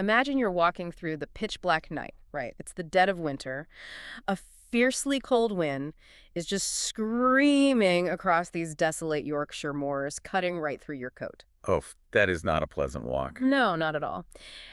Imagine you're walking through the pitch black night, right? It's the dead of winter. A fiercely cold wind is just screaming across these desolate Yorkshire moors, cutting right through your coat. Oh, that is not a pleasant walk. No, not at all.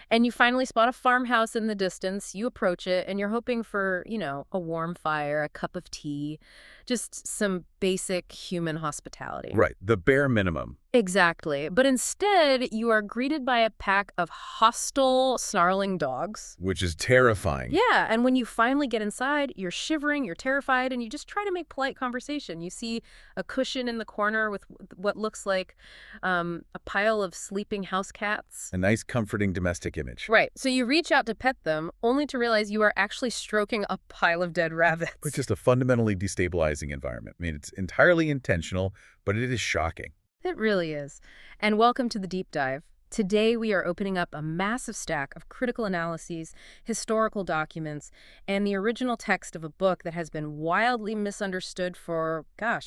And you finally spot a farmhouse in the distance. You approach it, and you're hoping for, a warm fire, a cup of tea, just some basic human hospitality. Right, the bare minimum. Exactly. But instead, you are greeted by a pack of hostile, snarling dogs. Which is terrifying. Yeah, and when you finally get inside, you're shivering, you're terrified, and you just try to make polite conversation. You see a cushion in the corner with what looks like a pile of sleeping house cats. A nice, comforting domestic image. Right, so you reach out to pet them, only to realize you are actually stroking a pile of dead rabbits. It's just a fundamentally destabilizing environment. I mean, it's entirely intentional, but it is shocking. It really is. And welcome to the Deep Dive. Today we are opening up a massive stack of critical analyses, historical documents, and the original text of a book that has been wildly misunderstood for,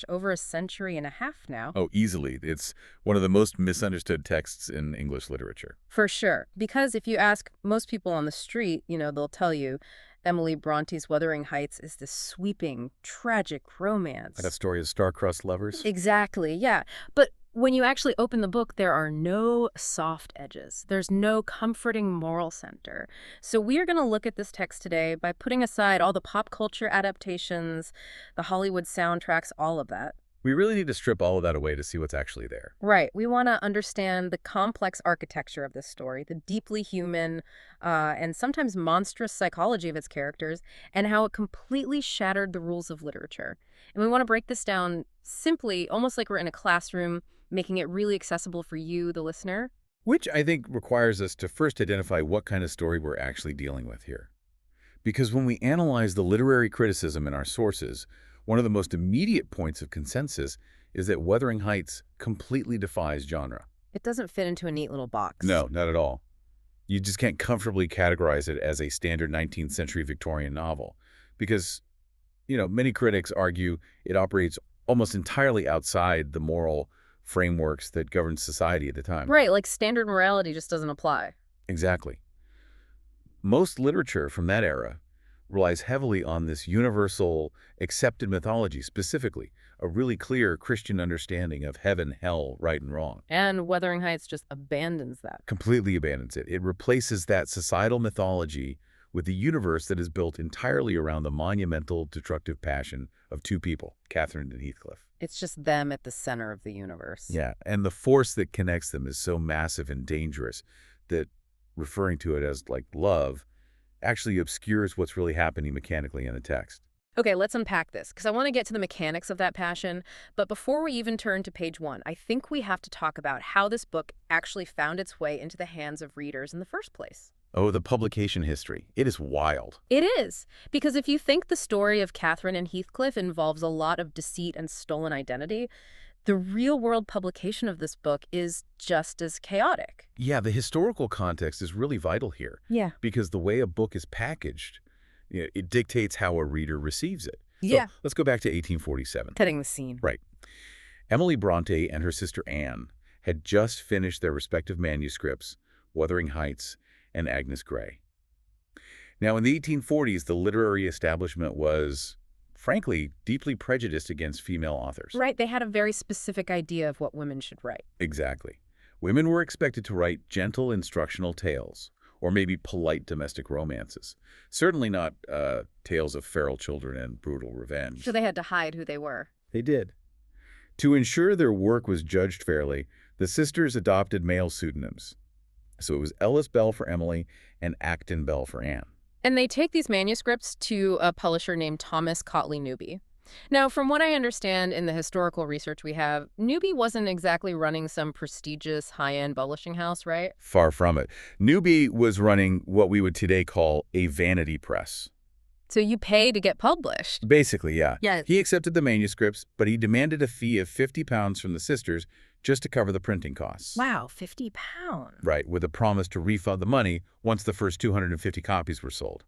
over a century and a half now. Oh, easily. It's one of the most misunderstood texts in English literature. For sure. Because if you ask most people on the street, they'll tell you Emily Bronte's Wuthering Heights is this sweeping, tragic romance. Like a story of star-crossed lovers? Exactly, yeah. But when you actually open the book, there are no soft edges. There's no comforting moral center. So we are going to look at this text today by putting aside all the pop culture adaptations, the Hollywood soundtracks, all of that. We really need to strip all of that away to see what's actually there. Right. We want to understand the complex architecture of this story, the deeply human and sometimes monstrous psychology of its characters, and how it completely shattered the rules of literature. And we want to break this down simply, almost like we're in a classroom, making it really accessible for you, the listener. Which I think requires us to first identify what kind of story we're actually dealing with here. Because when we analyze the literary criticism in our sources, one of the most immediate points of consensus is that Wuthering Heights completely defies genre. It doesn't fit into a neat little box. No, not at all. You just can't comfortably categorize it as a standard 19th century Victorian novel. Because, many critics argue it operates almost entirely outside the moral frameworks that governed society at the time. Right, like standard morality just doesn't apply. Exactly. Most literature from that era relies heavily on this universal accepted mythology, specifically a really clear Christian understanding of heaven, hell, right and wrong. And Wuthering Heights just abandons that. Completely abandons it. It replaces that societal mythology with a universe that is built entirely around the monumental, destructive passion of two people, Catherine and Heathcliff. It's just them at the center of the universe. Yeah, and the force that connects them is so massive and dangerous that referring to it as, like, love actually obscures what's really happening mechanically in the text. Okay, let's unpack this, because I want to get to the mechanics of that passion. But before we even turn to page 1, I think we have to talk about how this book actually found its way into the hands of readers in the first place. Oh, the publication history. It is wild. It is, because if you think the story of Catherine and Heathcliff involves a lot of deceit and stolen identity, the real-world publication of this book is just as chaotic. Yeah, the historical context is really vital here. Yeah. Because the way a book is packaged, it dictates how a reader receives it. Yeah. So let's go back to 1847. Setting the scene. Right. Emily Brontë and her sister Anne had just finished their respective manuscripts, Wuthering Heights and Agnes Grey. Now, in the 1840s, the literary establishment was, frankly, deeply prejudiced against female authors. Right, they had a very specific idea of what women should write. Exactly. Women were expected to write gentle instructional tales, or maybe polite domestic romances. Certainly not tales of feral children and brutal revenge. So they had to hide who they were. They did. To ensure their work was judged fairly, the sisters adopted male pseudonyms. So it was Ellis Bell for Emily and Acton Bell for Anne. And they take these manuscripts to a publisher named Thomas Cotley Newby. Now, from what I understand in the historical research we have, Newby wasn't exactly running some prestigious high-end publishing house, right? Far from it. Newby was running what we would today call a vanity press. So you pay to get published. Basically, yeah. Yeah. He accepted the manuscripts, but he demanded a fee of £50 from the sisters just to cover the printing costs. Wow, £50. Right, with a promise to refund the money once the first 250 copies were sold.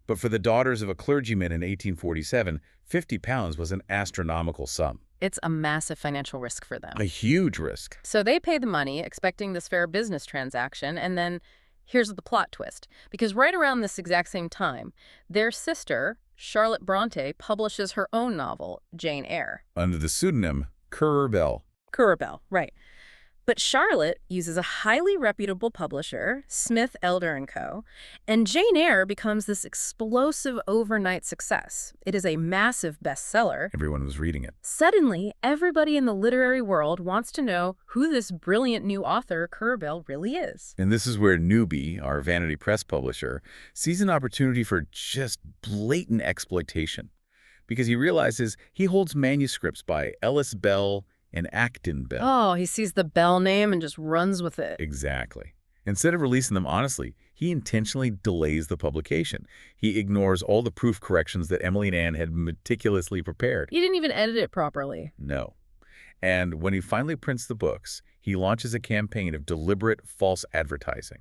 But for the daughters of a clergyman in 1847, £50 was an astronomical sum. It's a massive financial risk for them. A huge risk. So they pay the money, expecting this fair business transaction, and then Here's the plot twist. Because right around this exact same time, their sister, Charlotte Bronte, publishes her own novel, Jane Eyre. Under the pseudonym Currer Bell. Currer Bell, right. But Charlotte uses a highly reputable publisher, Smith, Elder & Co., and Jane Eyre becomes this explosive overnight success. It is a massive bestseller. Everyone was reading it. Suddenly, everybody in the literary world wants to know who this brilliant new author, Currer Bell, really is. And this is where Newby, our Vanity Press publisher, sees an opportunity for just blatant exploitation. Because he realizes he holds manuscripts by Ellis Bell and Acton Bell. Oh, he sees the Bell name and just runs with it. Exactly. Instead of releasing them honestly, he intentionally delays the publication. He ignores all the proof corrections that Emily and Anne had meticulously prepared. He didn't even edit it properly. No. And when he finally prints the books, he launches a campaign of deliberate false advertising.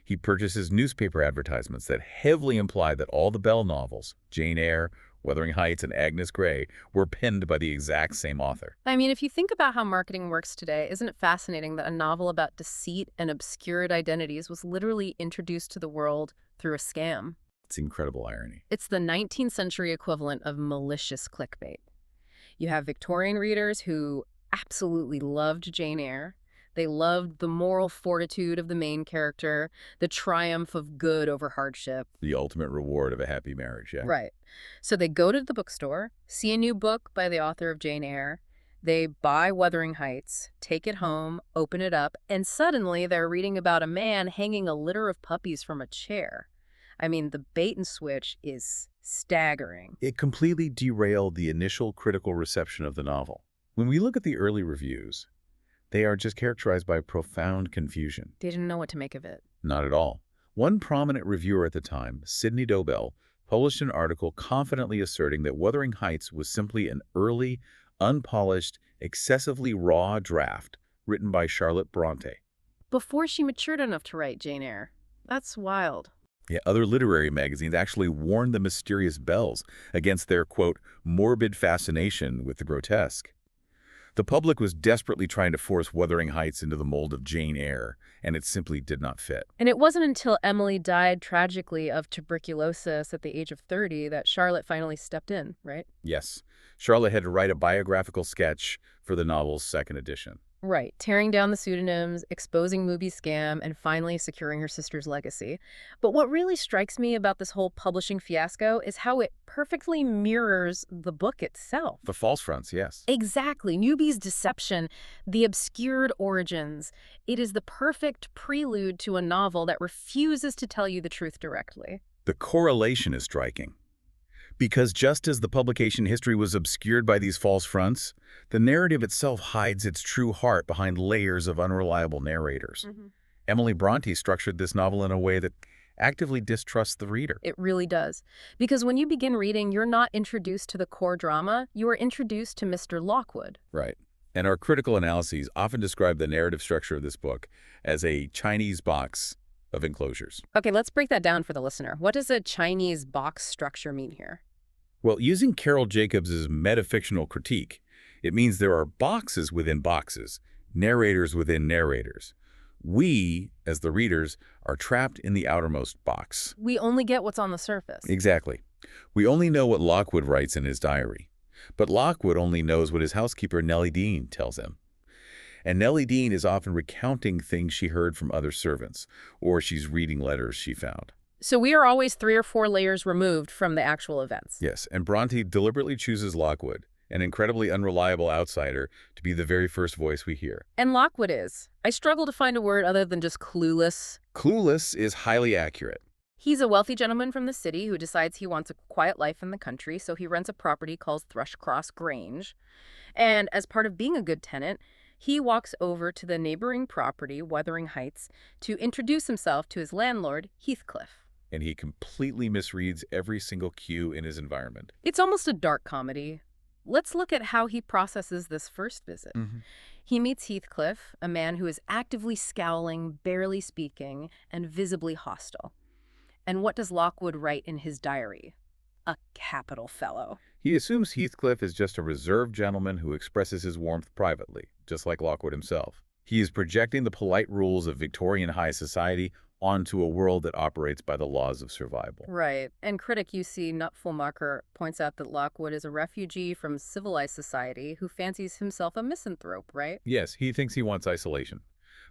He purchases newspaper advertisements that heavily imply that all the Bell novels, Jane Eyre, Wuthering Heights, and Agnes Grey, were penned by the exact same author. I mean, if you think about how marketing works today, isn't it fascinating that a novel about deceit and obscured identities was literally introduced to the world through a scam? It's incredible irony. It's the 19th century equivalent of malicious clickbait. You have Victorian readers who absolutely loved Jane Eyre. They loved the moral fortitude of the main character, the triumph of good over hardship. The ultimate reward of a happy marriage, yeah? Right. So they go to the bookstore, see a new book by the author of Jane Eyre, they buy Wuthering Heights, take it home, open it up, and suddenly they're reading about a man hanging a litter of puppies from a chair. I mean, the bait and switch is staggering. It completely derailed the initial critical reception of the novel. When we look at the early reviews, they are just characterized by profound confusion. They didn't know what to make of it. Not at all. One prominent reviewer at the time, Sidney Dobell, published an article confidently asserting that Wuthering Heights was simply an early, unpolished, excessively raw draft written by Charlotte Bronte. Before she matured enough to write Jane Eyre. That's wild. Yeah, other literary magazines actually warned the mysterious Bells against their, quote, morbid fascination with the grotesque. The public was desperately trying to force Wuthering Heights into the mold of Jane Eyre, and it simply did not fit. And it wasn't until Emily died tragically of tuberculosis at the age of 30 that Charlotte finally stepped in, right? Yes, Charlotte had to write a biographical sketch for the novel's second edition. Right, tearing down the pseudonyms, exposing Mooby's scam, and finally securing her sister's legacy. But what really strikes me about this whole publishing fiasco is how it perfectly mirrors the book itself. The false fronts, yes. Exactly. Newby's deception, the obscured origins. It is the perfect prelude to a novel that refuses to tell you the truth directly. The correlation is striking. Because just as the publication history was obscured by these false fronts, the narrative itself hides its true heart behind layers of unreliable narrators. Emily Brontë structured this novel in a way that actively distrusts the reader. It really does. Because when you begin reading, you're not introduced to the core drama, you are introduced to Mr. Lockwood. Right. And our critical analyses often describe the narrative structure of this book as a Chinese box of enclosures. Okay, let's break that down for the listener. What does a Chinese box structure mean here? Well, using Carol Jacobs' metafictional critique, it means there are boxes within boxes, narrators within narrators. We, as the readers, are trapped in the outermost box. We only get what's on the surface. Exactly. We only know what Lockwood writes in his diary. But Lockwood only knows what his housekeeper, Nellie Dean, tells him. And Nellie Dean is often recounting things she heard from other servants, or she's reading letters she found. So we are always 3 or 4 layers removed from the actual events. Yes, and Bronte deliberately chooses Lockwood, an incredibly unreliable outsider, to be the very first voice we hear. And Lockwood is. I struggle to find a word other than just clueless. Clueless is highly accurate. He's a wealthy gentleman from the city who decides he wants a quiet life in the country, so he rents a property called Thrushcross Grange. And as part of being a good tenant, he walks over to the neighboring property, Wuthering Heights, to introduce himself to his landlord, Heathcliff. And he completely misreads every single cue in his environment. It's almost a dark comedy. Let's look at how he processes this first visit. He meets Heathcliff, a man who is actively scowling, barely speaking, and visibly hostile. And what does Lockwood write in his diary? A capital fellow. He assumes Heathcliff is just a reserved gentleman who expresses his warmth privately, just like Lockwood himself. He is projecting the polite rules of Victorian high society onto a world that operates by the laws of survival. Right. And critic UC Nutfelmacher points out that Lockwood is a refugee from civilized society who fancies himself a misanthrope, right? Yes, he thinks he wants isolation,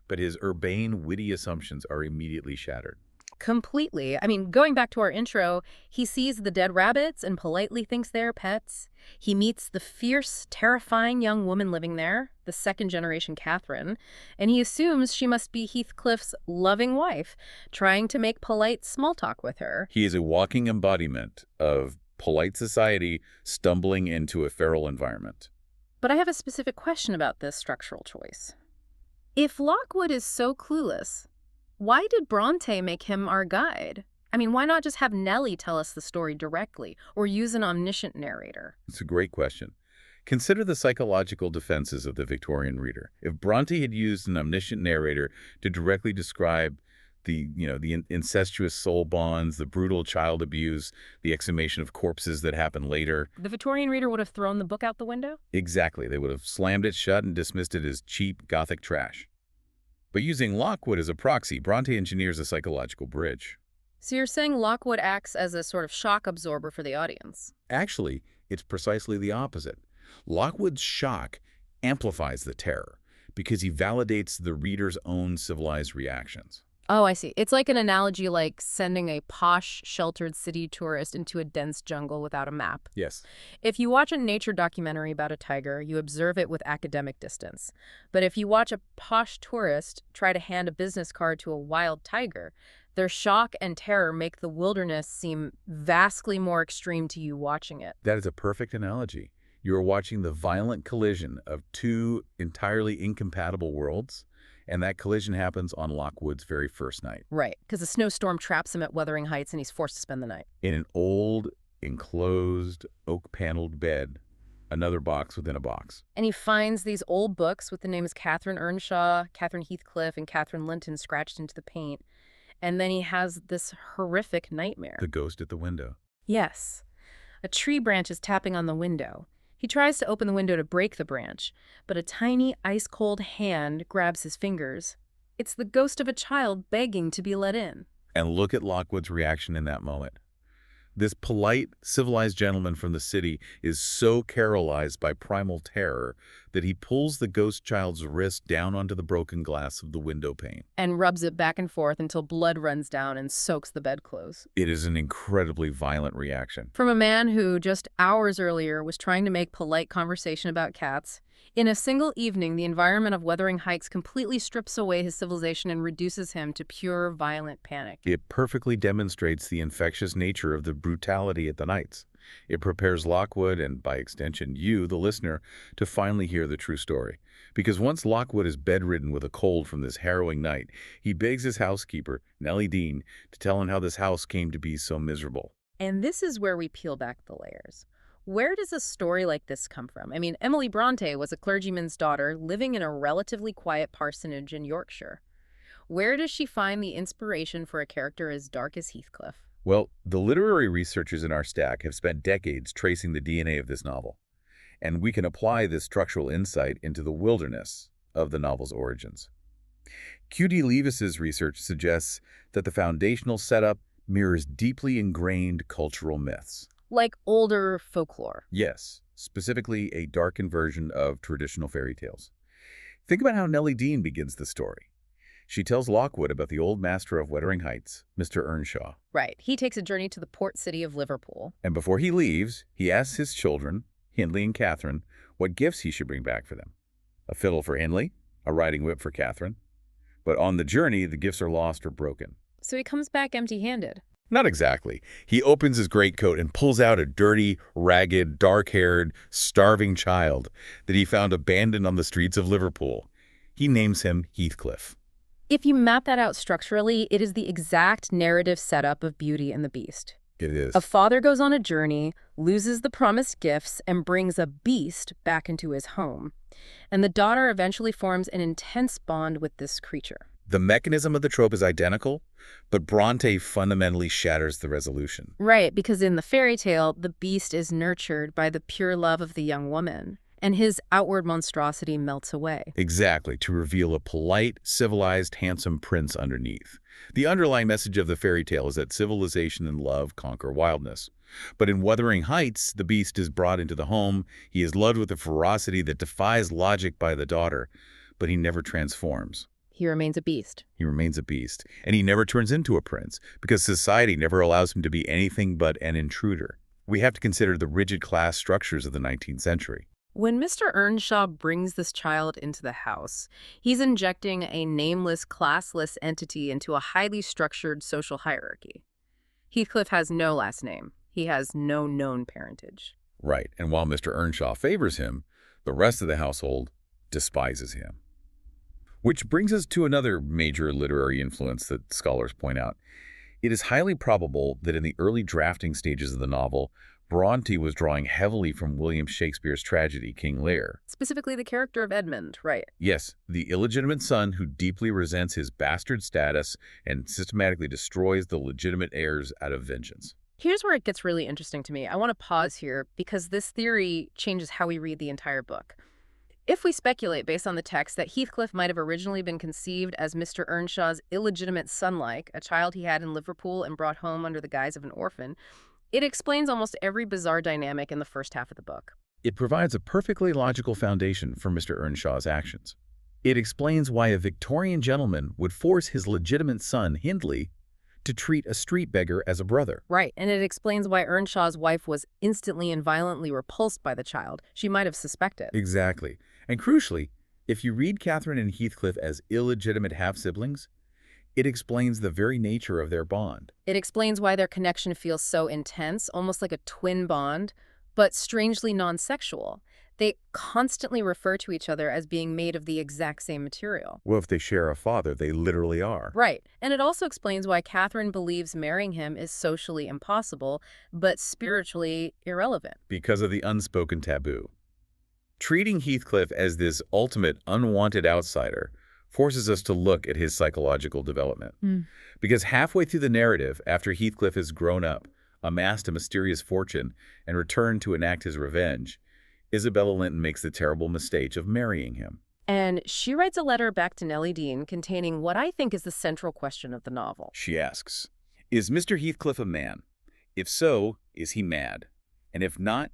but his urbane, witty assumptions are immediately shattered. Completely. I mean, going back to our intro, he sees the dead rabbits and politely thinks they're pets. He meets the fierce, terrifying young woman living there, the second-generation Catherine, and he assumes she must be Heathcliff's loving wife, trying to make polite small talk with her. He is a walking embodiment of polite society stumbling into a feral environment. But I have a specific question about this structural choice. If Lockwood is so clueless, why did Bronte make him our guide? I mean, why not just have Nellie tell us the story directly, or use an omniscient narrator? It's a great question. Consider the psychological defenses of the Victorian reader. If Bronte had used an omniscient narrator to directly describe the incestuous soul bonds, the brutal child abuse, the exhumation of corpses that happened later. The Victorian reader would have thrown the book out the window? Exactly. They would have slammed it shut and dismissed it as cheap Gothic trash. But using Lockwood as a proxy, Bronte engineers a psychological bridge. So you're saying Lockwood acts as a sort of shock absorber for the audience? Actually, it's precisely the opposite. Lockwood's shock amplifies the terror because he validates the reader's own civilized reactions. Oh, I see. It's like an analogy like sending a posh, sheltered city tourist into a dense jungle without a map. Yes. If you watch a nature documentary about a tiger, you observe it with academic distance. But if you watch a posh tourist try to hand a business card to a wild tiger, their shock and terror make the wilderness seem vastly more extreme to you watching it. That is a perfect analogy. You are watching the violent collision of two entirely incompatible worlds, and that collision happens on Lockwood's very first night. Right, because a snowstorm traps him at Wuthering Heights and he's forced to spend the night. In an old, enclosed, oak-paneled bed, another box within a box. And he finds these old books with the names Catherine Earnshaw, Catherine Heathcliff, and Catherine Linton scratched into the paint. And then he has this horrific nightmare. The ghost at the window. Yes. A tree branch is tapping on the window. He tries to open the window to break the branch, but a tiny, ice-cold hand grabs his fingers. It's the ghost of a child begging to be let in. And look at Lockwood's reaction in that moment. This polite, civilized gentleman from the city is so paralyzed by primal terror that he pulls the ghost child's wrist down onto the broken glass of the window pane. And rubs it back and forth until blood runs down and soaks the bedclothes. It is an incredibly violent reaction. From a man who just hours earlier was trying to make polite conversation about cats, in a single evening, the environment of Wuthering Heights completely strips away his civilization and reduces him to pure violent panic. It perfectly demonstrates the infectious nature of the brutality at the Heights. It prepares Lockwood, and by extension you, the listener, to finally hear the true story. Because once Lockwood is bedridden with a cold from this harrowing night, he begs his housekeeper, Nellie Dean, to tell him how this house came to be so miserable. And this is where we peel back the layers. Where does a story like this come from? I mean, Emily Brontë was a clergyman's daughter living in a relatively quiet parsonage in Yorkshire. Where does she find the inspiration for a character as dark as Heathcliff? Well, the literary researchers in our stack have spent decades tracing the DNA of this novel, and we can apply this structural insight into the wilderness of the novel's origins. Q.D. Leavis's research suggests that the foundational setup mirrors deeply ingrained cultural myths. Like older folklore. Yes, specifically a darkened version of traditional fairy tales. Think about how Nellie Dean begins the story. She tells Lockwood about the old master of Wuthering Heights, Mr. Earnshaw. Right. He takes a journey to the port city of Liverpool. And before he leaves, he asks his children, Hindley and Catherine, what gifts he should bring back for them. A fiddle for Hindley, a riding whip for Catherine. But on the journey, the gifts are lost or broken. So he comes back empty-handed. Not exactly. He opens his greatcoat and pulls out a dirty, ragged, dark-haired, starving child that he found abandoned on the streets of Liverpool. He names him Heathcliff. If you map that out structurally, it is the exact narrative setup of Beauty and the Beast. It is. A father goes on a journey, loses the promised gifts, and brings a beast back into his home. And the daughter eventually forms an intense bond with this creature. The mechanism of the trope is identical, but Bronte fundamentally shatters the resolution. Right, because in the fairy tale, the beast is nurtured by the pure love of the young woman. And his outward monstrosity melts away. Exactly, to reveal a polite, civilized, handsome prince underneath. The underlying message of the fairy tale is that civilization and love conquer wildness. But in Wuthering Heights, the beast is brought into the home. He is loved with a ferocity that defies logic by the daughter, but he never transforms. He remains a beast. He remains a beast, and he never turns into a prince, because society never allows him to be anything but an intruder. We have to consider the rigid class structures of the 19th century. When Mr. Earnshaw brings this child into the house, he's injecting a nameless, classless entity into a highly structured social hierarchy. Heathcliff has no last name. He has no known parentage. Right, and while Mr. Earnshaw favors him, the rest of the household despises him. Which brings us to another major literary influence that scholars point out. It is highly probable that in the early drafting stages of the novel, Bronte was drawing heavily from William Shakespeare's tragedy, King Lear. Specifically the character of Edmund, right? Yes, the illegitimate son who deeply resents his bastard status and systematically destroys the legitimate heirs out of vengeance. Here's where it gets really interesting to me. I want to pause here because this theory changes how we read the entire book. If we speculate based on the text that Heathcliff might have originally been conceived as Mr. Earnshaw's illegitimate son-like, a child he had in Liverpool and brought home under the guise of an orphan, it explains almost every bizarre dynamic in the first half of the book. It provides a perfectly logical foundation for Mr. Earnshaw's actions. It explains why a Victorian gentleman would force his legitimate son, Hindley, to treat a street beggar as a brother. Right, and it explains why Earnshaw's wife was instantly and violently repulsed by the child. She might have suspected. Exactly. And crucially, if you read Catherine and Heathcliff as illegitimate half-siblings, it explains the very nature of their bond. It explains why their connection feels so intense, almost like a twin bond, but strangely non-sexual. They constantly refer to each other as being made of the exact same material. Well, if they share a father, they literally are. Right. And it also explains why Catherine believes marrying him is socially impossible, but spiritually irrelevant. Because of the unspoken taboo. Treating Heathcliff as this ultimate unwanted outsider forces us to look at his psychological development. Because halfway through the narrative, after Heathcliff has grown up, amassed a mysterious fortune, and returned to enact his revenge, Isabella Linton makes the terrible mistake of marrying him. And she writes a letter back to Nellie Dean containing what I think is the central question of the novel. She asks, "Is Mr. Heathcliff a man? If so, is he mad? And if not,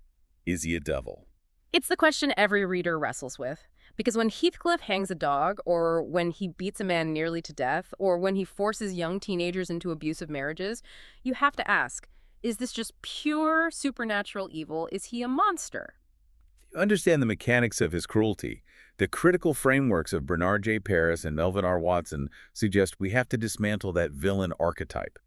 is he a devil?" It's the question every reader wrestles with. Because when Heathcliff hangs a dog, or when he beats a man nearly to death, or when he forces young teenagers into abusive marriages, you have to ask, is this just pure supernatural evil? Is he a monster? You understand the mechanics of his cruelty. The critical frameworks of Bernard J. Paris and Melvin R. Watson suggest we have to dismantle that villain archetype.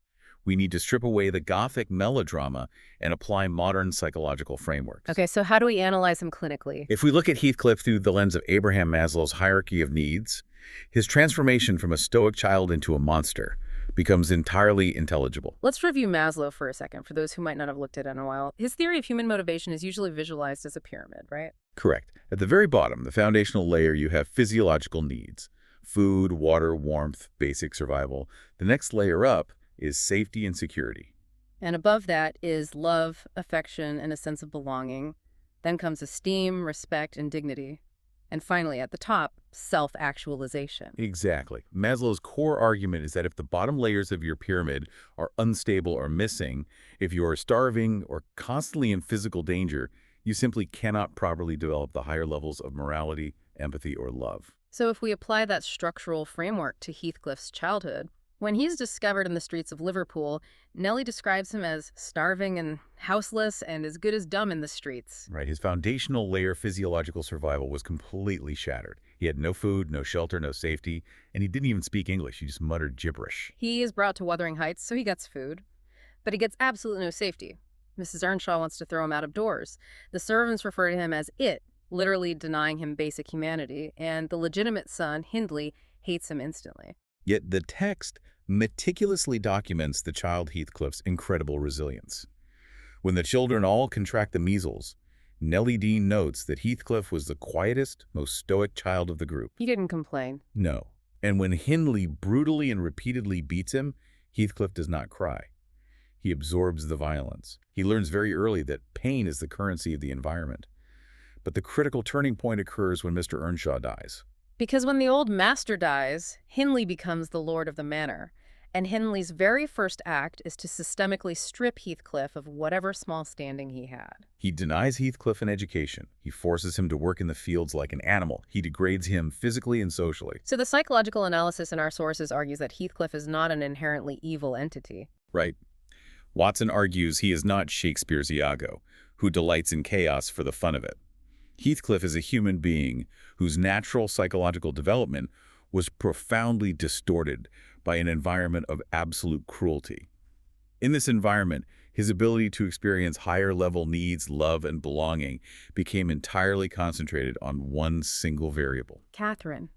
We need to strip away the Gothic melodrama and apply modern psychological frameworks. Okay, so how do we analyze him clinically? If we look at Heathcliff through the lens of Abraham Maslow's hierarchy of needs, his transformation from a stoic child into a monster becomes entirely intelligible. Let's review Maslow for a second, for those who might not have looked at it in a while. His theory of human motivation is usually visualized as a pyramid, right? Correct. At the very bottom, the foundational layer, you have physiological needs. Food, water, warmth, basic survival. The next layer up is safety and security. And above that is love, affection, and a sense of belonging. Then comes esteem, respect, and dignity. And finally, at the top, self-actualization. Exactly. Maslow's core argument is that if the bottom layers of your pyramid are unstable or missing, if you are starving or constantly in physical danger, you simply cannot properly develop the higher levels of morality, empathy, or love. So if we apply that structural framework to Heathcliff's childhood, when he's discovered in the streets of Liverpool, Nellie describes him as starving and houseless and as good as dumb in the streets. Right. His foundational layer, physiological survival, was completely shattered. He had no food, no shelter, no safety, and he didn't even speak English. He just muttered gibberish. He is brought to Wuthering Heights, so he gets food. But he gets absolutely no safety. Mrs. Earnshaw wants to throw him out of doors. The servants refer to him as it, literally denying him basic humanity, and the legitimate son, Hindley, hates him instantly. Yet the text meticulously documents the child Heathcliff's incredible resilience. When the children all contract the measles, Nellie Dean notes that Heathcliff was the quietest, most stoic child of the group. He didn't complain. No. And when Hindley brutally and repeatedly beats him, Heathcliff does not cry. He absorbs the violence. He learns very early that pain is the currency of the environment. But the critical turning point occurs when Mr. Earnshaw dies. Because when the old master dies, Hindley becomes the lord of the manor. And Hindley's very first act is to systemically strip Heathcliff of whatever small standing he had. He denies Heathcliff an education. He forces him to work in the fields like an animal. He degrades him physically and socially. So the psychological analysis in our sources argues that Heathcliff is not an inherently evil entity. Right. Watson argues he is not Shakespeare's Iago, who delights in chaos for the fun of it. Heathcliff is a human being whose natural psychological development was profoundly distorted by an environment of absolute cruelty. In this environment, his ability to experience higher-level needs, love, and belonging became entirely concentrated on one single variable. Catherine.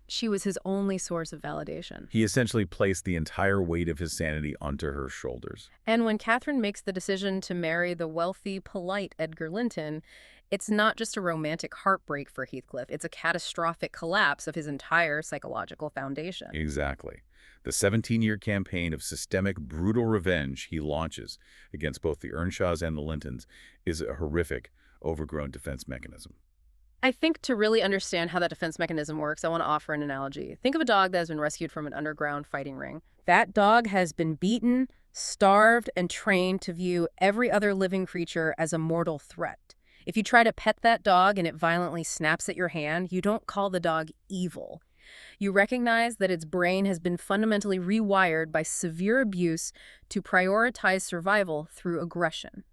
She was his only source of validation. He essentially placed the entire weight of his sanity onto her shoulders. And when Catherine makes the decision to marry the wealthy, polite Edgar Linton, it's not just a romantic heartbreak for Heathcliff. It's a catastrophic collapse of his entire psychological foundation. Exactly. The 17-year campaign of systemic, brutal revenge he launches against both the Earnshaws and the Lintons is a horrific, overgrown defense mechanism. I think to really understand how that defense mechanism works, I want to offer an analogy. Think of a dog that has been rescued from an underground fighting ring. That dog has been beaten, starved, and trained to view every other living creature as a mortal threat. If you try to pet that dog and it violently snaps at your hand, you don't call the dog evil. You recognize that its brain has been fundamentally rewired by severe abuse to prioritize survival through aggression.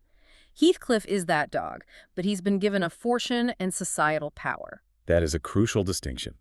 Heathcliff is that dog, but he's been given a fortune and societal power. That is a crucial distinction.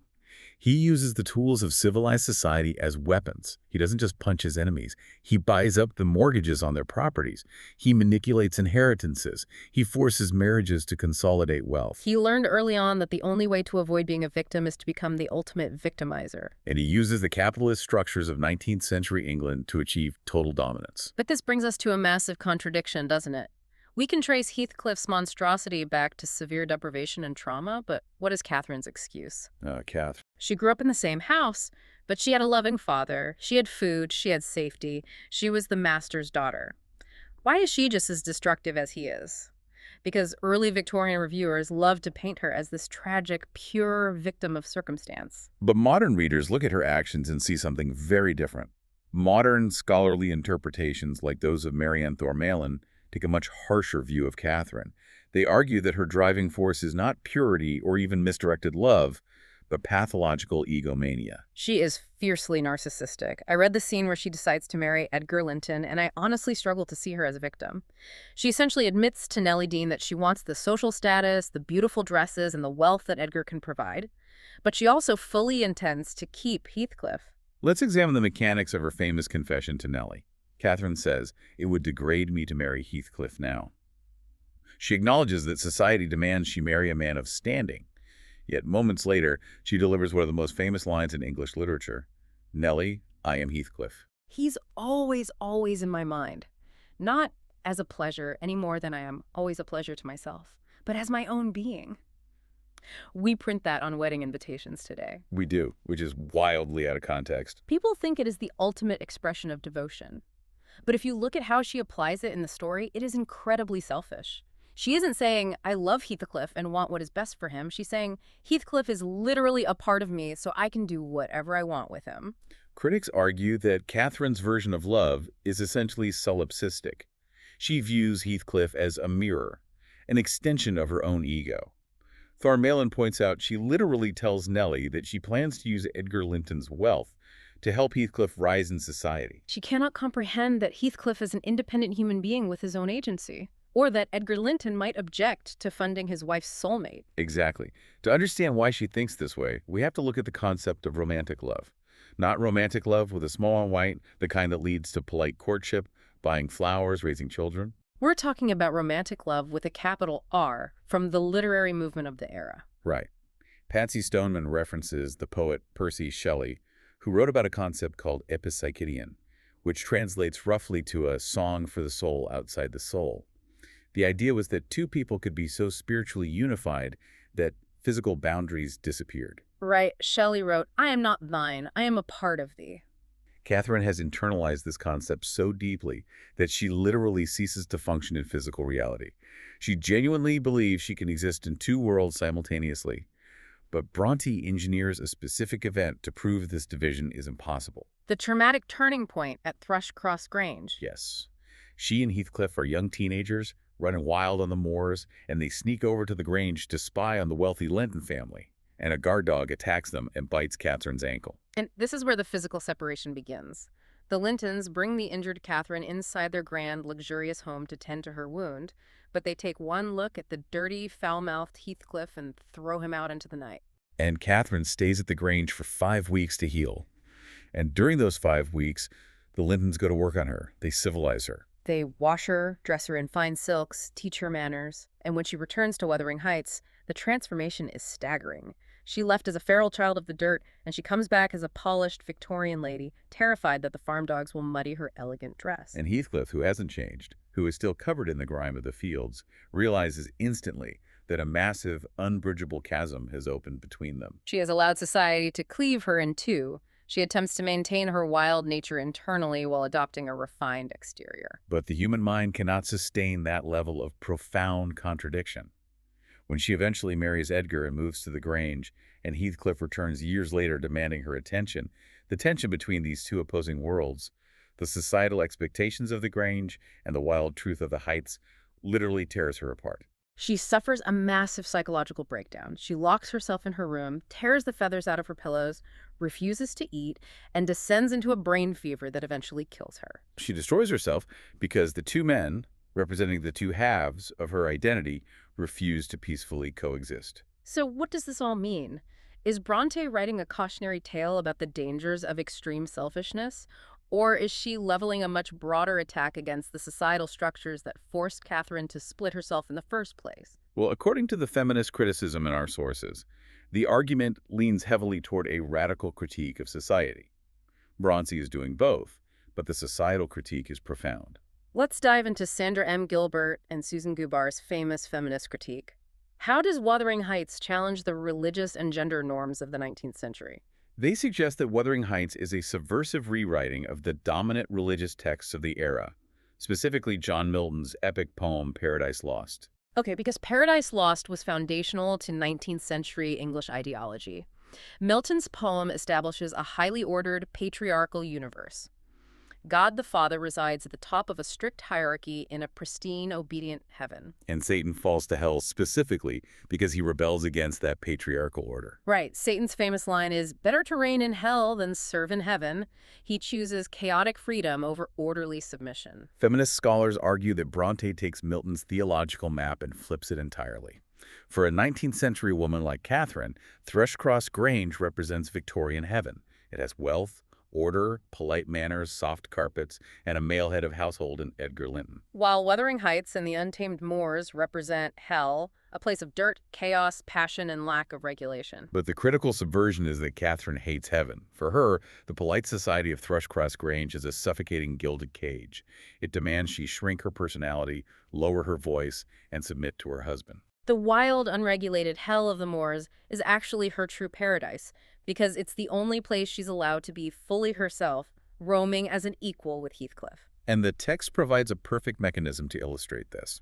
He uses the tools of civilized society as weapons. He doesn't just punch his enemies. He buys up the mortgages on their properties. He manipulates inheritances. He forces marriages to consolidate wealth. He learned early on that the only way to avoid being a victim is to become the ultimate victimizer. And he uses the capitalist structures of 19th century England to achieve total dominance. But this brings us to a massive contradiction, doesn't it? We can trace Heathcliff's monstrosity back to severe deprivation and trauma, but what is Catherine's excuse? Catherine. She grew up in the same house, but she had a loving father. She had food. She had safety. She was the master's daughter. Why is she just as destructive as he is? Because early Victorian reviewers loved to paint her as this tragic, pure victim of circumstance. But modern readers look at her actions and see something very different. Modern scholarly interpretations, like those of Marianne Thormalen, take a much harsher view of Catherine. They argue that her driving force is not purity or even misdirected love, but pathological egomania. She is fiercely narcissistic. I read the scene where she decides to marry Edgar Linton, and I honestly struggle to see her as a victim. She essentially admits to Nellie Dean that she wants the social status, the beautiful dresses, and the wealth that Edgar can provide. But she also fully intends to keep Heathcliff. Let's examine the mechanics of her famous confession to Nellie. Catherine says, "It would degrade me to marry Heathcliff now." She acknowledges that society demands she marry a man of standing. Yet moments later, she delivers one of the most famous lines in English literature. "Nellie, I am Heathcliff." He's always in my mind. Not as a pleasure any more than I am always a pleasure to myself, but as my own being. We print that on wedding invitations today. We do, which is wildly out of context. People think it is the ultimate expression of devotion. But if you look at how she applies it in the story, it is incredibly selfish. She isn't saying, I love Heathcliff and want what is best for him. She's saying, Heathcliff is literally a part of me, so I can do whatever I want with him. Critics argue that Catherine's version of love is essentially solipsistic. She views Heathcliff as a mirror, an extension of her own ego. Thormalen points out she literally tells Nellie that she plans to use Edgar Linton's wealth to help Heathcliff rise in society. She cannot comprehend that Heathcliff is an independent human being with his own agency, or that Edgar Linton might object to funding his wife's soulmate. Exactly. To understand why she thinks this way, we have to look at the concept of romantic love. Not romantic love with a small and white, the kind that leads to polite courtship, buying flowers, raising children. We're talking about romantic love with a capital R from the literary movement of the era. Right. Patsy Stoneman references the poet Percy Shelley, who wrote about a concept called epipsychidion, which translates roughly to a song for the soul outside the soul. The idea was that two people could be so spiritually unified that physical boundaries disappeared. Right. Shelley wrote, I am not thine, I am a part of thee. Catherine has internalized this concept so deeply that she literally ceases to function in physical reality. She genuinely believes she can exist in two worlds simultaneously. But Bronte engineers a specific event to prove this division is impossible. The traumatic turning point at Thrushcross Grange. Yes. She and Heathcliff are young teenagers, running wild on the moors, and they sneak over to the Grange to spy on the wealthy Linton family. And a guard dog attacks them and bites Catherine's ankle. And this is where the physical separation begins. The Lintons bring the injured Catherine inside their grand, luxurious home to tend to her wound, but they take one look at the dirty, foul-mouthed Heathcliff and throw him out into the night. And Catherine stays at the Grange for 5 weeks to heal. And during those 5 weeks, the Lintons go to work on her. They civilize her. They wash her, dress her in fine silks, teach her manners, and when she returns to Wuthering Heights, the transformation is staggering. She left as a feral child of the dirt, and she comes back as a polished Victorian lady, terrified that the farm dogs will muddy her elegant dress. And Heathcliff, who hasn't changed, who is still covered in the grime of the fields, realizes instantly that a massive, unbridgeable chasm has opened between them. She has allowed society to cleave her in two. She attempts to maintain her wild nature internally while adopting a refined exterior. But the human mind cannot sustain that level of profound contradiction. When she eventually marries Edgar and moves to the Grange, and Heathcliff returns years later demanding her attention, the tension between these two opposing worlds, the societal expectations of the Grange and the wild truth of the Heights, literally tears her apart. She suffers a massive psychological breakdown. She locks herself in her room, tears the feathers out of her pillows, refuses to eat, and descends into a brain fever that eventually kills her. She destroys herself because the two men, representing the two halves of her identity, refuse to peacefully coexist. So what does this all mean? Is Bronte writing a cautionary tale about the dangers of extreme selfishness? Or is she leveling a much broader attack against the societal structures that forced Catherine to split herself in the first place? Well, according to the feminist criticism in our sources, the argument leans heavily toward a radical critique of society. Bronte is doing both, but the societal critique is profound. Let's dive into Sandra M. Gilbert and Susan Gubar's famous feminist critique. How does Wuthering Heights challenge the religious and gender norms of the 19th century? They suggest that Wuthering Heights is a subversive rewriting of the dominant religious texts of the era, specifically John Milton's epic poem Paradise Lost. Okay, because Paradise Lost was foundational to 19th century English ideology. Milton's poem establishes a highly ordered, patriarchal universe. God the Father resides at the top of a strict hierarchy in a pristine, obedient heaven. And Satan falls to hell specifically because he rebels against that patriarchal order. Right. Satan's famous line is, "Better to reign in hell than serve in heaven." He chooses chaotic freedom over orderly submission. Feminist scholars argue that Bronte takes Milton's theological map and flips it entirely. For a 19th century woman like Catherine, Thrushcross Grange represents Victorian heaven. It has wealth, order, polite manners, soft carpets, and a male head of household in Edgar Linton. While Wuthering Heights and the untamed moors represent hell, a place of dirt, chaos, passion, and lack of regulation. But the critical subversion is that Catherine hates heaven. For her, the polite society of Thrushcross Grange is a suffocating gilded cage. It demands she shrink her personality, lower her voice, and submit to her husband. The wild, unregulated hell of the moors is actually her true paradise, because it's the only place she's allowed to be fully herself, roaming as an equal with Heathcliff. And the text provides a perfect mechanism to illustrate this.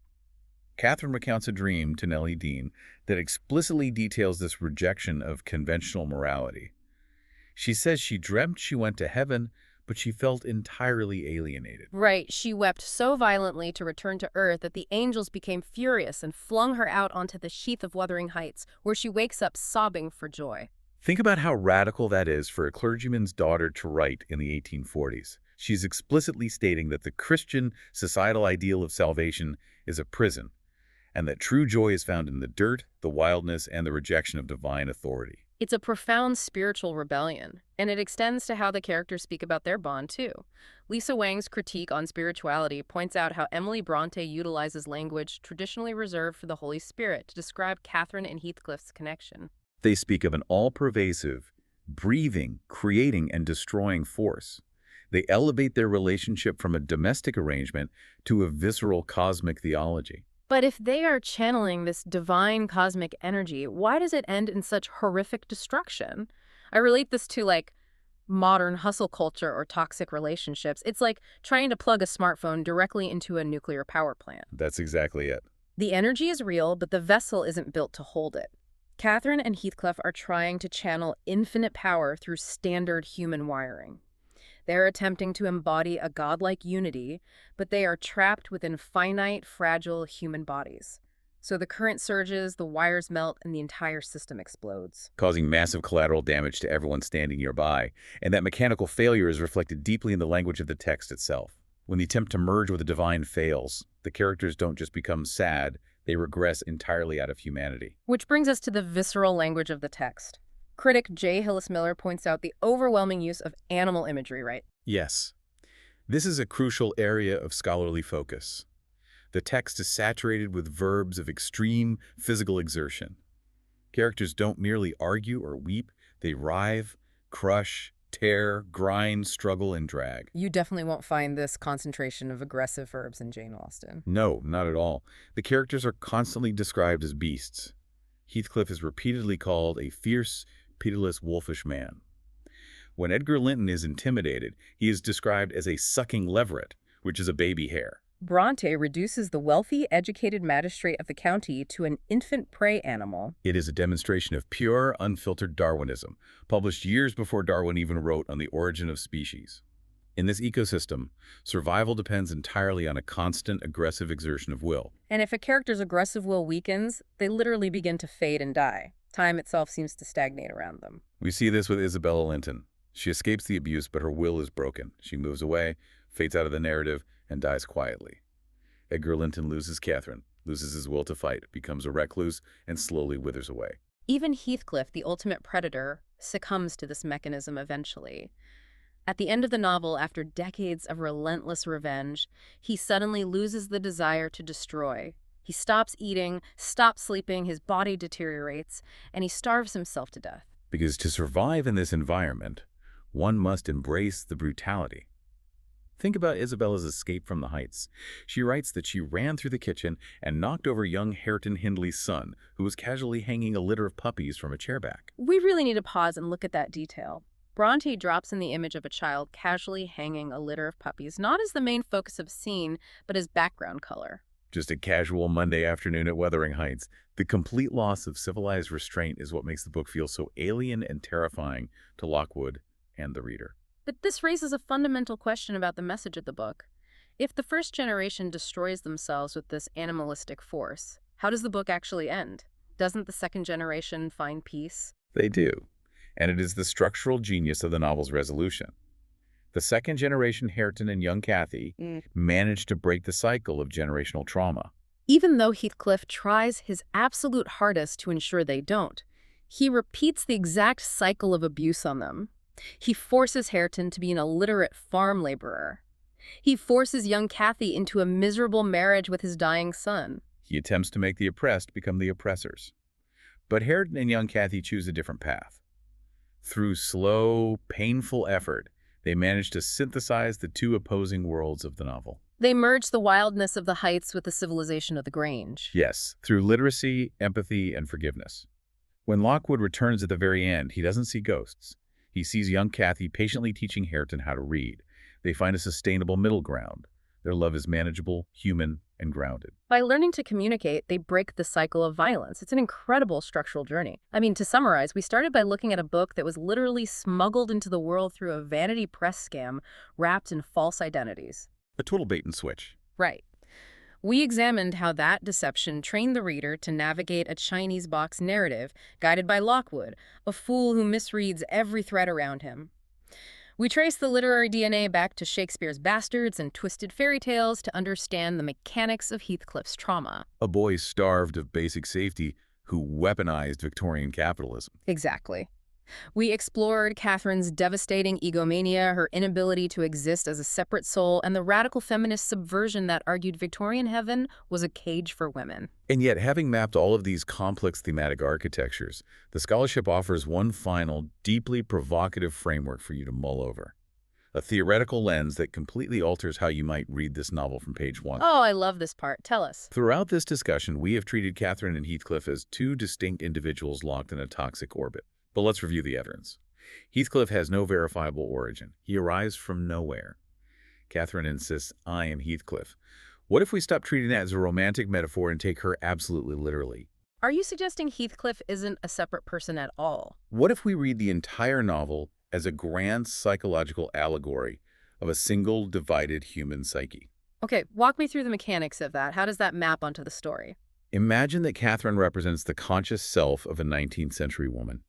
Catherine recounts a dream to Nellie Dean that explicitly details this rejection of conventional morality. She says she dreamt she went to heaven, but she felt entirely alienated. Right, she wept so violently to return to earth that the angels became furious and flung her out onto the sheath of Wuthering Heights, where she wakes up sobbing for joy. Think about how radical that is for a clergyman's daughter to write in the 1840s. She's explicitly stating that the Christian societal ideal of salvation is a prison, and that true joy is found in the dirt, the wildness, and the rejection of divine authority. It's a profound spiritual rebellion, and it extends to how the characters speak about their bond, too. Lisa Wang's critique on spirituality points out how Emily Brontë utilizes language traditionally reserved for the Holy Spirit to describe Catherine and Heathcliff's connection. They speak of an all-pervasive, breathing, creating, and destroying force. They elevate their relationship from a domestic arrangement to a visceral cosmic theology. But if they are channeling this divine cosmic energy, why does it end in such horrific destruction? I relate this to, like, modern hustle culture or toxic relationships. It's like trying to plug a smartphone directly into a nuclear power plant. That's exactly it. The energy is real, but the vessel isn't built to hold it. Catherine and Heathcliff are trying to channel infinite power through standard human wiring. They're attempting to embody a godlike unity, but they are trapped within finite, fragile human bodies. So the current surges, the wires melt, and the entire system explodes. Causing massive collateral damage to everyone standing nearby. And that mechanical failure is reflected deeply in the language of the text itself. When the attempt to merge with the divine fails, the characters don't just become sad, they regress entirely out of humanity. Which brings us to the visceral language of the text. Critic J. Hillis Miller points out the overwhelming use of animal imagery, right? Yes, this is a crucial area of scholarly focus. The text is saturated with verbs of extreme physical exertion. Characters don't merely argue or weep, they writhe, crush, tear, grind, struggle, and drag. You definitely won't find this concentration of aggressive verbs in Jane Austen. No, not at all. The characters are constantly described as beasts. Heathcliff is repeatedly called a fierce, pitiless, wolfish man. When Edgar Linton is intimidated, he is described as a sucking leveret, which is a baby hare. Bronte reduces the wealthy, educated magistrate of the county to an infant prey animal. It is a demonstration of pure, unfiltered Darwinism, published years before Darwin even wrote on the origin of species. In this ecosystem, survival depends entirely on a constant, aggressive exertion of will. And if a character's aggressive will weakens, they literally begin to fade and die. Time itself seems to stagnate around them. We see this with Isabella Linton. She escapes the abuse, but her will is broken. She moves away, fades out of the narrative, and dies quietly. Edgar Linton loses Catherine, loses his will to fight, becomes a recluse, and slowly withers away. Even Heathcliff, the ultimate predator, succumbs to this mechanism eventually. At the end of the novel, after decades of relentless revenge, he suddenly loses the desire to destroy. He stops eating, stops sleeping, his body deteriorates, and he starves himself to death. Because to survive in this environment, one must embrace the brutality. Think about Isabella's escape from the Heights. She writes that she ran through the kitchen and knocked over young Hareton Hindley's son, who was casually hanging a litter of puppies from a chairback. We really need to pause and look at that detail. Bronte drops in the image of a child casually hanging a litter of puppies, not as the main focus of the scene, but as background color. Just a casual Monday afternoon at Wuthering Heights. The complete loss of civilized restraint is what makes the book feel so alien and terrifying to Lockwood and the reader. But this raises a fundamental question about the message of the book. If the first generation destroys themselves with this animalistic force, how does the book actually end? Doesn't the second generation find peace? They do, and it is the structural genius of the novel's resolution. The second generation Hareton and young Cathy managed to break the cycle of generational trauma. Even though Heathcliff tries his absolute hardest to ensure they don't, he repeats the exact cycle of abuse on them. He forces Hareton to be an illiterate farm laborer. He forces young Cathy into a miserable marriage with his dying son. He attempts to make the oppressed become the oppressors. But Hareton and young Cathy choose a different path. Through slow, painful effort, they manage to synthesize the two opposing worlds of the novel. They merge the wildness of the Heights with the civilization of the Grange. Yes, through literacy, empathy, and forgiveness. When Lockwood returns at the very end, he doesn't see ghosts. He sees young Cathy patiently teaching Hareton how to read. They find a sustainable middle ground. Their love is manageable, human, and grounded. By learning to communicate, they break the cycle of violence. It's an incredible structural journey. I mean, to summarize, we started by looking at a book that was literally smuggled into the world through a vanity press scam wrapped in false identities. A total bait and switch. Right. We examined how that deception trained the reader to navigate a Chinese box narrative guided by Lockwood, a fool who misreads every thread around him. We traced the literary DNA back to Shakespeare's bastards and twisted fairy tales to understand the mechanics of Heathcliff's trauma. A boy starved of basic safety who weaponized Victorian capitalism. Exactly. We explored Catherine's devastating egomania, her inability to exist as a separate soul, and the radical feminist subversion that argued Victorian heaven was a cage for women. And yet, having mapped all of these complex thematic architectures, the scholarship offers one final, deeply provocative framework for you to mull over. A theoretical lens that completely alters how you might read this novel from page one. Oh, I love this part. Tell us. Throughout this discussion, we have treated Catherine and Heathcliff as two distinct individuals locked in a toxic orbit. But let's review the evidence. Heathcliff has no verifiable origin. He arrives from nowhere. Catherine insists, I am Heathcliff. What if we stop treating that as a romantic metaphor and take her absolutely literally? Are you suggesting Heathcliff isn't a separate person at all? What if we read the entire novel as a grand psychological allegory of a single divided human psyche? Okay, walk me through the mechanics of that. How does that map onto the story? Imagine that Catherine represents the conscious self of a 19th century woman.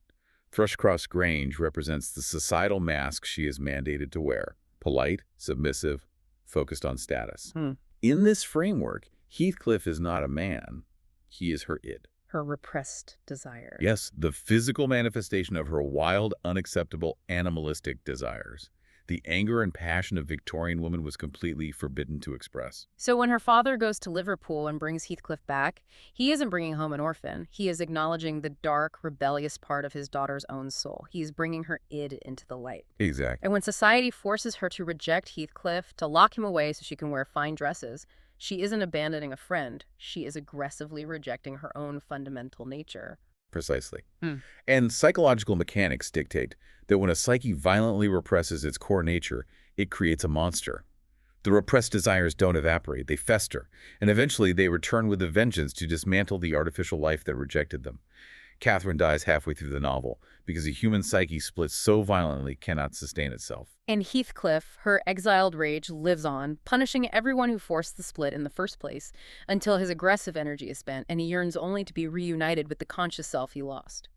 Thrushcross Grange represents the societal mask she is mandated to wear: polite, submissive, focused on status. Hmm. In this framework, Heathcliff is not a man. He is her id. Her repressed desire. Yes, the physical manifestation of her wild, unacceptable, animalistic desires. The anger and passion of Victorian woman was completely forbidden to express. So when her father goes to Liverpool and brings Heathcliff back, he isn't bringing home an orphan. He is acknowledging the dark, rebellious part of his daughter's own soul. He's bringing her id into the light. Exactly. And when society forces her to reject Heathcliff, to lock him away so she can wear fine dresses, she isn't abandoning a friend. She is aggressively rejecting her own fundamental nature. Precisely. Hmm. And psychological mechanics dictate that when a psyche violently represses its core nature, it creates a monster. The repressed desires don't evaporate, they fester, and eventually they return with a vengeance to dismantle the artificial life that rejected them. Catherine dies halfway through the novel because a human psyche split so violently cannot sustain itself. And Heathcliff, her exiled rage, lives on, punishing everyone who forced the split in the first place, until his aggressive energy is spent and he yearns only to be reunited with the conscious self he lost.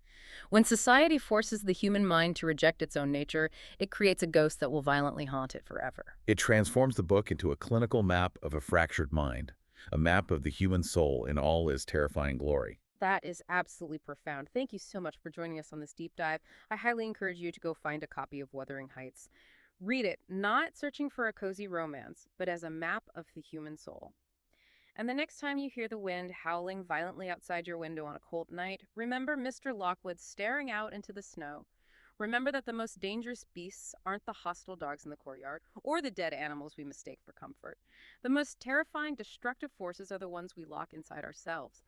When society forces the human mind to reject its own nature, it creates a ghost that will violently haunt it forever. It transforms the book into a clinical map of a fractured mind, a map of the human soul in all its terrifying glory. That is absolutely profound. Thank you so much for joining us on this deep dive. I highly encourage you to go find a copy of Wuthering Heights. Read it, not searching for a cozy romance, but as a map of the human soul. And the next time you hear the wind howling violently outside your window on a cold night, remember Mr. Lockwood staring out into the snow. Remember that the most dangerous beasts aren't the hostile dogs in the courtyard or the dead animals we mistake for comfort. The most terrifying, destructive forces are the ones we lock inside ourselves.